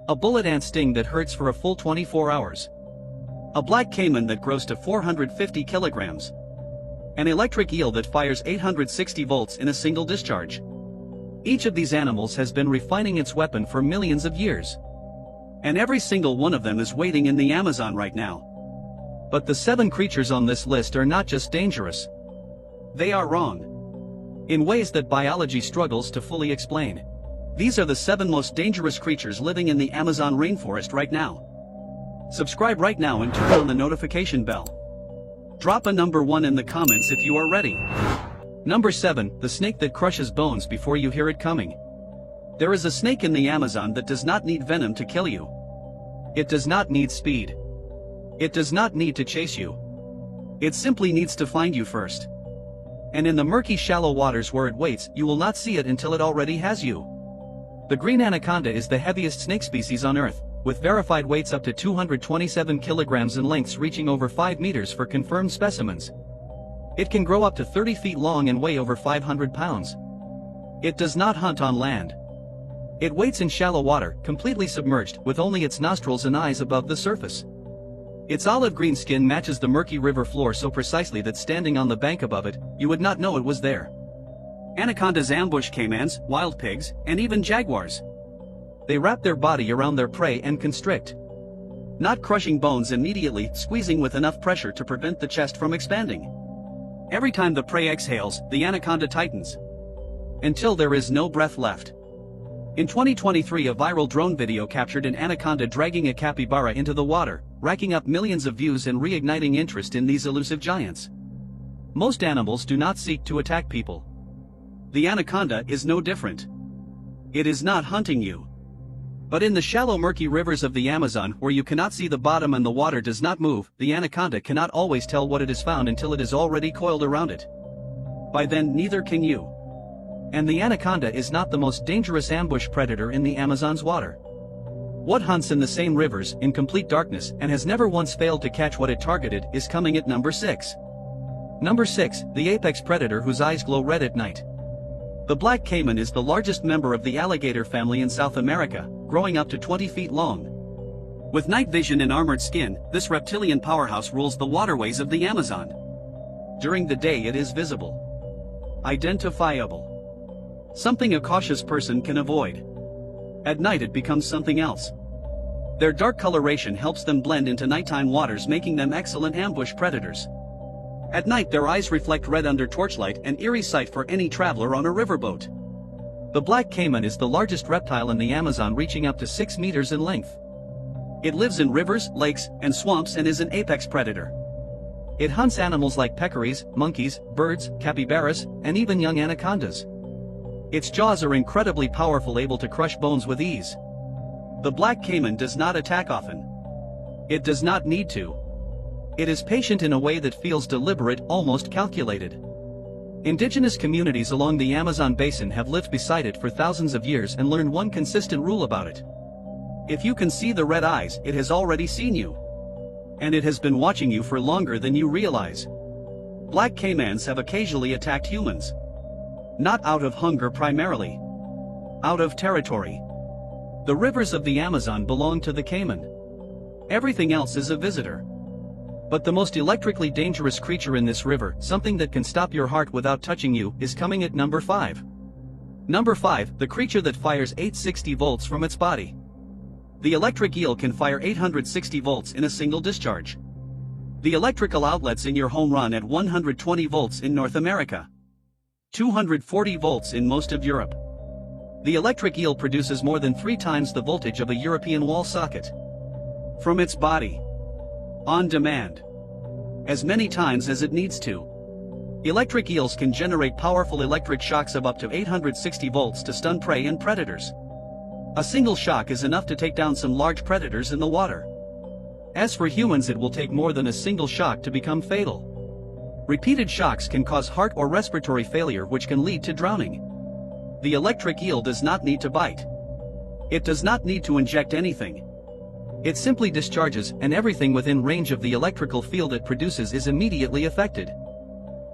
A bullet ant sting that hurts for a full 24 hours. A black caiman that grows to 450 kilograms. An electric eel that fires 860 volts in a single discharge. Each of these animals has been refining its weapon for millions of years. And every single one of them is waiting in the Amazon right now. But the 7 creatures on this list are not just dangerous. They are wrong. In ways that biology struggles to fully explain. These are the 7 most dangerous creatures living in the Amazon rainforest right now. Subscribe right now and turn on the notification bell. Drop a number 1 in the comments if you are ready. Number 7, the snake that crushes bones before you hear it coming. There is a snake in the Amazon that does not need venom to kill you. It does not need speed. It does not need to chase you. It simply needs to find you first. And in the murky shallow waters where it waits, you will not see it until it already has you. The green anaconda is the heaviest snake species on Earth, with verified weights up to 227 kilograms and lengths reaching over 5 meters for confirmed specimens. It can grow up to 30 feet long and weigh over 500 pounds. It does not hunt on land. It waits in shallow water, completely submerged, with only its nostrils and eyes above the surface. Its olive green skin matches the murky river floor so precisely that standing on the bank above it, you would not know it was there. Anacondas ambush caimans, wild pigs, and even jaguars. They wrap their body around their prey and constrict. Not crushing bones immediately, squeezing with enough pressure to prevent the chest from expanding. Every time the prey exhales, the anaconda tightens. Until there is no breath left. In 2023, a viral drone video captured an anaconda dragging a capybara into the water, racking up millions of views and reigniting interest in these elusive giants. Most animals do not seek to attack people. The anaconda is no different. It is not hunting you. But in the shallow murky rivers of the Amazon where you cannot see the bottom and the water does not move, the anaconda cannot always tell what it has found until it is already coiled around it. By then neither can you. And the anaconda is not the most dangerous ambush predator in the Amazon's water. What hunts in the same rivers, in complete darkness, and has never once failed to catch what it targeted, is coming at number 6. Number 6, the apex predator whose eyes glow red at night. The black caiman is the largest member of the alligator family in South America, growing up to 20 feet long. With night vision and armored skin, this reptilian powerhouse rules the waterways of the Amazon. During the day it is visible. Identifiable. Something a cautious person can avoid. At night it becomes something else. Their dark coloration helps them blend into nighttime waters, making them excellent ambush predators. At night their eyes reflect red under torchlight, an eerie sight for any traveler on a riverboat. The black caiman is the largest reptile in the Amazon, reaching up to 6 meters in length. It lives in rivers, lakes, and swamps and is an apex predator. It hunts animals like peccaries, monkeys, birds, capybaras, and even young anacondas. Its jaws are incredibly powerful, able to crush bones with ease. The black caiman does not attack often. It does not need to. It is patient in a way that feels deliberate, almost calculated. Indigenous communities along the Amazon basin have lived beside it for thousands of years and learned one consistent rule about it. If you can see the red eyes, it has already seen you. And it has been watching you for longer than you realize. Black caimans have occasionally attacked humans. Not out of hunger primarily. Out of territory. The rivers of the Amazon belong to the caiman. Everything else is a visitor. But the most electrically dangerous creature in this river, something that can stop your heart without touching you, is coming at number 5. Number 5, the creature that fires 860 volts from its body. The electric eel can fire 860 volts in a single discharge. The electrical outlets in your home run at 120 volts in North America. 240 volts in most of Europe. The electric eel produces more than 3 times the voltage of a European wall socket. From its body. On demand. As many times as it needs to. Electric eels can generate powerful electric shocks of up to 860 volts to stun prey and predators. A single shock is enough to take down some large predators in the water. As for humans, it will take more than a single shock to become fatal. Repeated shocks can cause heart or respiratory failure, which can lead to drowning. The electric eel does not need to bite. It does not need to inject anything. It simply discharges, and everything within range of the electrical field it produces is immediately affected.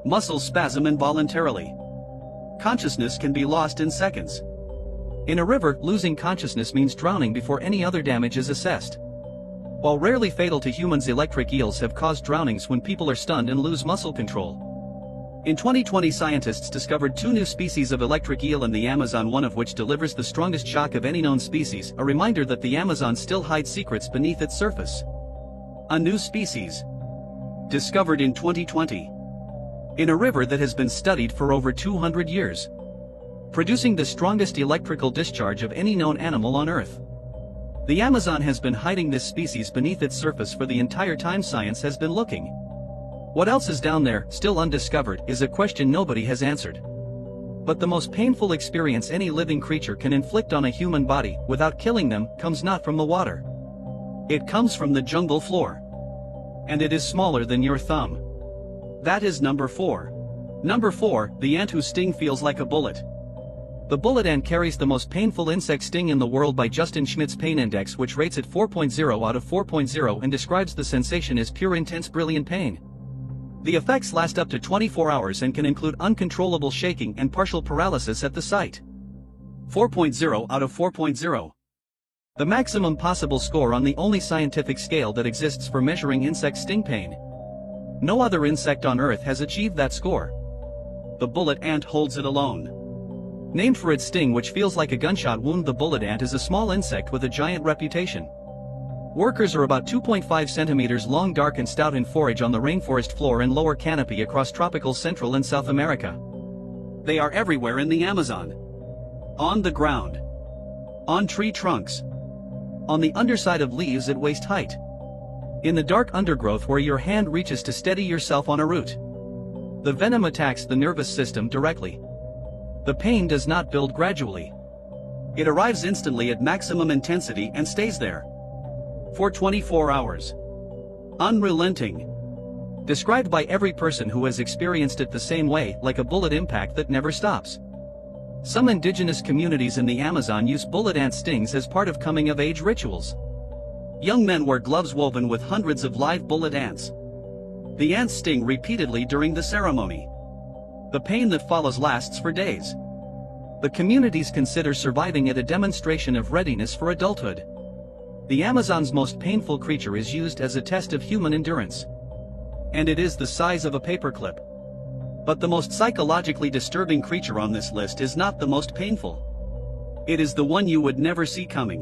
Muscles spasm involuntarily. Consciousness can be lost in seconds. In a river, losing consciousness means drowning before any other damage is assessed. While rarely fatal to humans, electric eels have caused drownings when people are stunned and lose muscle control. In 2020, scientists discovered 2 new species of electric eel in the Amazon, one of which delivers the strongest shock of any known species, a reminder that the Amazon still hides secrets beneath its surface. A new species. Discovered in 2020. In a river that has been studied for over 200 years. Producing the strongest electrical discharge of any known animal on Earth. The Amazon has been hiding this species beneath its surface for the entire time science has been looking. What else is down there, still undiscovered, is a question nobody has answered. But the most painful experience any living creature can inflict on a human body, without killing them, comes not from the water. It comes from the jungle floor. And it is smaller than your thumb. That is number 4. Number 4, the ant whose sting feels like a bullet. The bullet ant carries the most painful insect sting in the world by Justin Schmidt's pain index, which rates it 4.0 out of 4.0 and describes the sensation as pure, intense, brilliant pain. The effects last up to 24 hours and can include uncontrollable shaking and partial paralysis at the site. 4.0 out of 4.0. The maximum possible score on the only scientific scale that exists for measuring insect sting pain. No other insect on Earth has achieved that score. The bullet ant holds it alone. Named for its sting, which feels like a gunshot wound, the bullet ant is a small insect with a giant reputation. Workers are about 2.5 centimeters long, dark and stout, and forage on the rainforest floor and lower canopy across tropical Central and South America. They are everywhere in the Amazon. On the ground. On tree trunks. On the underside of leaves at waist height. In the dark undergrowth where your hand reaches to steady yourself on a root. The venom attacks the nervous system directly. The pain does not build gradually. It arrives instantly at maximum intensity and stays there. For 24 hours. Unrelenting. Described by every person who has experienced it the same way, like a bullet impact that never stops. Some indigenous communities in the Amazon use bullet ant stings as part of coming-of-age rituals. Young men wear gloves woven with hundreds of live bullet ants. The ants sting repeatedly during the ceremony. The pain that follows lasts for days. The communities consider surviving it a demonstration of readiness for adulthood. The Amazon's most painful creature is used as a test of human endurance. And it is the size of a paperclip. But the most psychologically disturbing creature on this list is not the most painful. It is the one you would never see coming.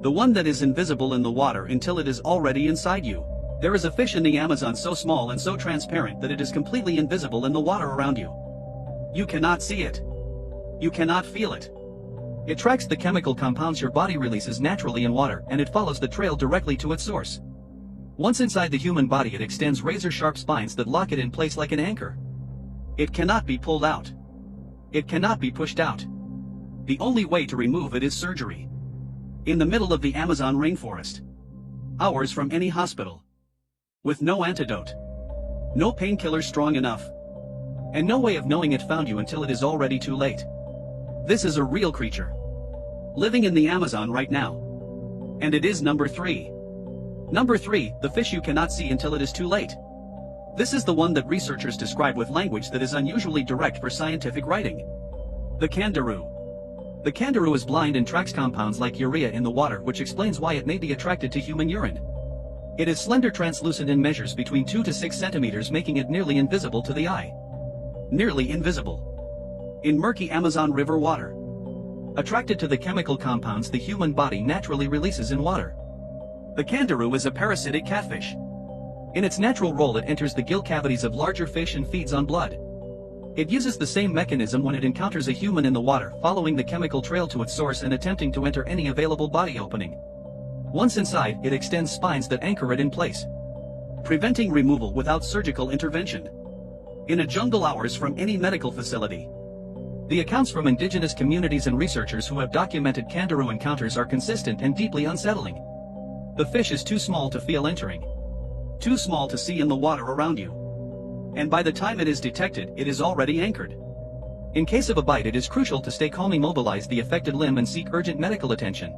The one that is invisible in the water until it is already inside you. There is a fish in the Amazon so small and so transparent that it is completely invisible in the water around you. You cannot see it. You cannot feel it. It tracks the chemical compounds your body releases naturally in water, and it follows the trail directly to its source. Once inside the human body, it extends razor-sharp spines that lock it in place like an anchor. It cannot be pulled out. It cannot be pushed out. The only way to remove it is surgery. In the middle of the Amazon rainforest. Hours from any hospital. With no antidote. No painkiller strong enough. And no way of knowing it found you until it is already too late. This is a real creature. Living in the Amazon right now. And it is number 3. Number 3, the fish you cannot see until it is too late. This is the one that researchers describe with language that is unusually direct for scientific writing. The kangaroo. The kangaroo is blind and tracks compounds like urea in the water, which explains why it may be attracted to human urine. It is slender, translucent, and measures between 2 to 6 centimeters, making it nearly invisible to the eye. Nearly invisible. In murky Amazon River water. Attracted to the chemical compounds the human body naturally releases in water. The kangaroo is a parasitic catfish. In its natural role, it enters the gill cavities of larger fish and feeds on blood. It uses the same mechanism when it encounters a human in the water, following the chemical trail to its source and attempting to enter any available body opening. Once inside, it extends spines that anchor it in place, preventing removal without surgical intervention. In a jungle hours from any medical facility. The accounts from indigenous communities and researchers who have documented kangaroo encounters are consistent and deeply unsettling. The fish is too small to feel entering. Too small to see in the water around you. And by the time it is detected, it is already anchored. In case of a bite, it is crucial to stay calm, immobilize the affected limb, and seek urgent medical attention.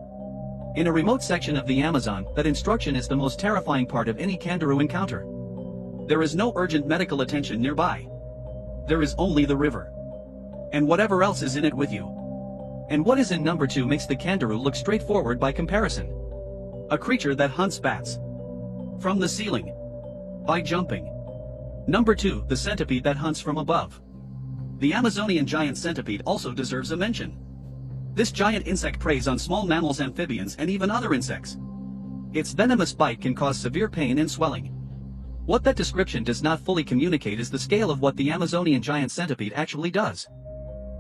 In a remote section of the Amazon, that instruction is the most terrifying part of any kangaroo encounter. There is no urgent medical attention nearby. There is only the river. And whatever else is in it with you. And what is in number 2 makes the kangaroo look straightforward by comparison. A creature that hunts bats from the ceiling by jumping. Number 2, the centipede that hunts from above. The Amazonian giant centipede also deserves a mention. This giant insect preys on small mammals, amphibians, and even other insects. Its venomous bite can cause severe pain and swelling. What that description does not fully communicate is the scale of what the Amazonian giant centipede actually does.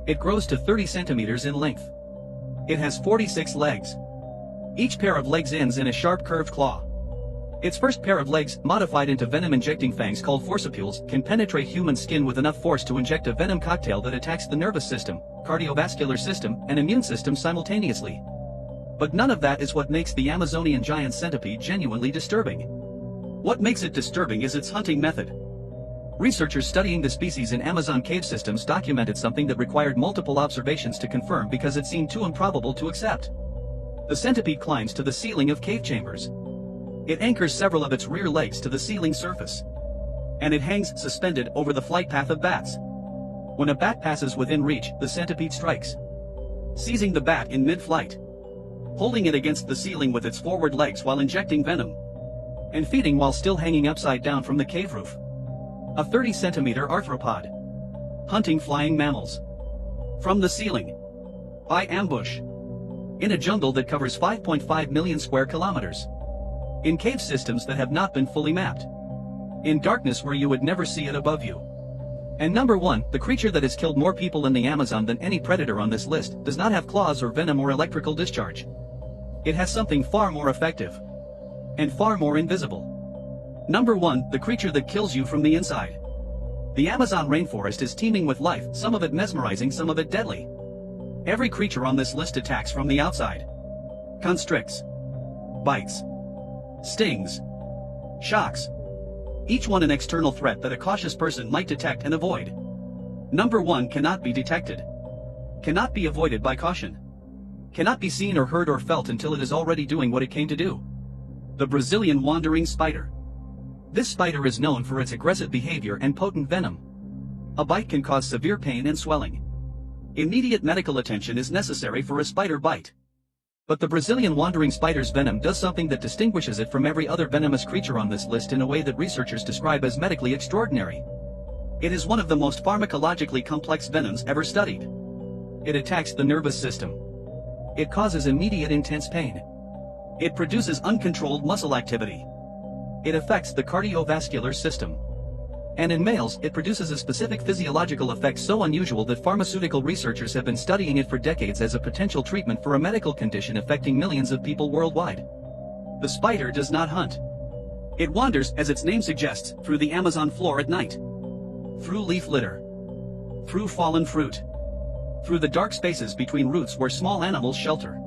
It grows to 30 centimeters in length. It has 46 legs. Each pair of legs ends in a sharp curved claw. Its first pair of legs, modified into venom-injecting fangs called forcipules, can penetrate human skin with enough force to inject a venom cocktail that attacks the nervous system, cardiovascular system, and immune system simultaneously. But none of that is what makes the Amazonian giant centipede genuinely disturbing. What makes it disturbing is its hunting method. Researchers studying the species in Amazon cave systems documented something that required multiple observations to confirm because it seemed too improbable to accept. The centipede climbs to the ceiling of cave chambers. It anchors several of its rear legs to the ceiling surface. And it hangs suspended over the flight path of bats. When a bat passes within reach, the centipede strikes, seizing the bat in mid-flight, holding it against the ceiling with its forward legs while injecting venom, and feeding while still hanging upside down from the cave roof. A 30-centimeter arthropod, hunting flying mammals from the ceiling by ambush in a jungle that covers 5.5 million square kilometers. In cave systems that have not been fully mapped. In darkness where you would never see it above you. And number 1, the creature that has killed more people in the Amazon than any predator on this list, does not have claws or venom or electrical discharge. It has something far more effective. And far more invisible. Number 1, the creature that kills you from the inside. The Amazon rainforest is teeming with life, some of it mesmerizing, some of it deadly. Every creature on this list attacks from the outside. Constricts. Bites. Stings. Shocks. Each one an external threat that a cautious person might detect and avoid. Number 1 cannot be detected. Cannot be avoided by caution. Cannot be seen or heard or felt until it is already doing what it came to do. The Brazilian wandering spider. This spider is known for its aggressive behavior and potent venom. A bite can cause severe pain and swelling. Immediate medical attention is necessary for a spider bite. But the Brazilian wandering spider's venom does something that distinguishes it from every other venomous creature on this list in a way that researchers describe as medically extraordinary. It is one of the most pharmacologically complex venoms ever studied. It attacks the nervous system. It causes immediate intense pain. It produces uncontrolled muscle activity. It affects the cardiovascular system. And in males, it produces a specific physiological effect so unusual that pharmaceutical researchers have been studying it for decades as a potential treatment for a medical condition affecting millions of people worldwide. The spider does not hunt. It wanders, as its name suggests, through the Amazon floor at night. Through leaf litter. Through fallen fruit. Through the dark spaces between roots where small animals shelter.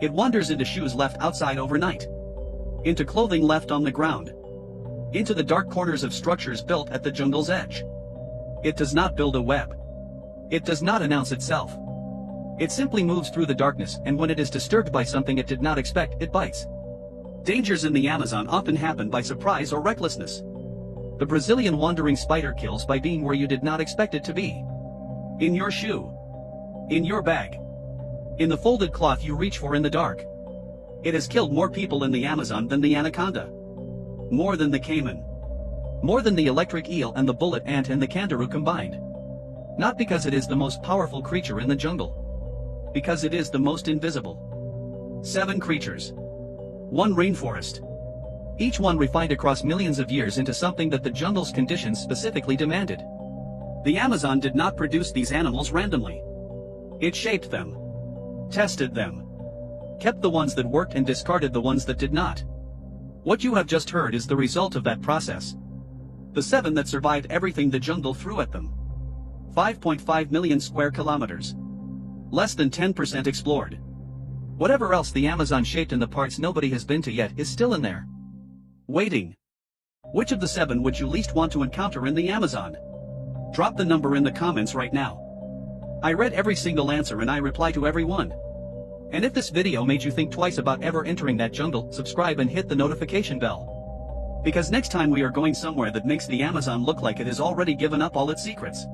It wanders into shoes left outside overnight. Into clothing left on the ground. Into the dark corners of structures built at the jungle's edge. It does not build a web. It does not announce itself. It simply moves through the darkness, and when it is disturbed by something it did not expect, it bites. Dangers in the Amazon often happen by surprise or recklessness. The Brazilian wandering spider kills by being where you did not expect it to be. In your shoe. In your bag. In the folded cloth you reach for in the dark. It has killed more people in the Amazon than the anaconda. More than the caiman. More than the electric eel and the bullet ant and the kangaroo combined. Not because it is the most powerful creature in the jungle. Because it is the most invisible. 7 creatures. 1 rainforest. Each one refined across millions of years into something that the jungle's conditions specifically demanded. The Amazon did not produce these animals randomly. It shaped them. Tested them. Kept the ones that worked and discarded the ones that did not. What you have just heard is the result of that process. The 7 that survived everything the jungle threw at them. 5.5 million square kilometers. Less than 10% explored. Whatever else the Amazon shaped in the parts nobody has been to yet is still in there. Waiting. Which of the 7 would you least want to encounter in the Amazon? Drop the number in the comments right now. I read every single answer and I reply to every one. And if this video made you think twice about ever entering that jungle, subscribe and hit the notification bell. Because next time we are going somewhere that makes the Amazon look like it has already given up all its secrets.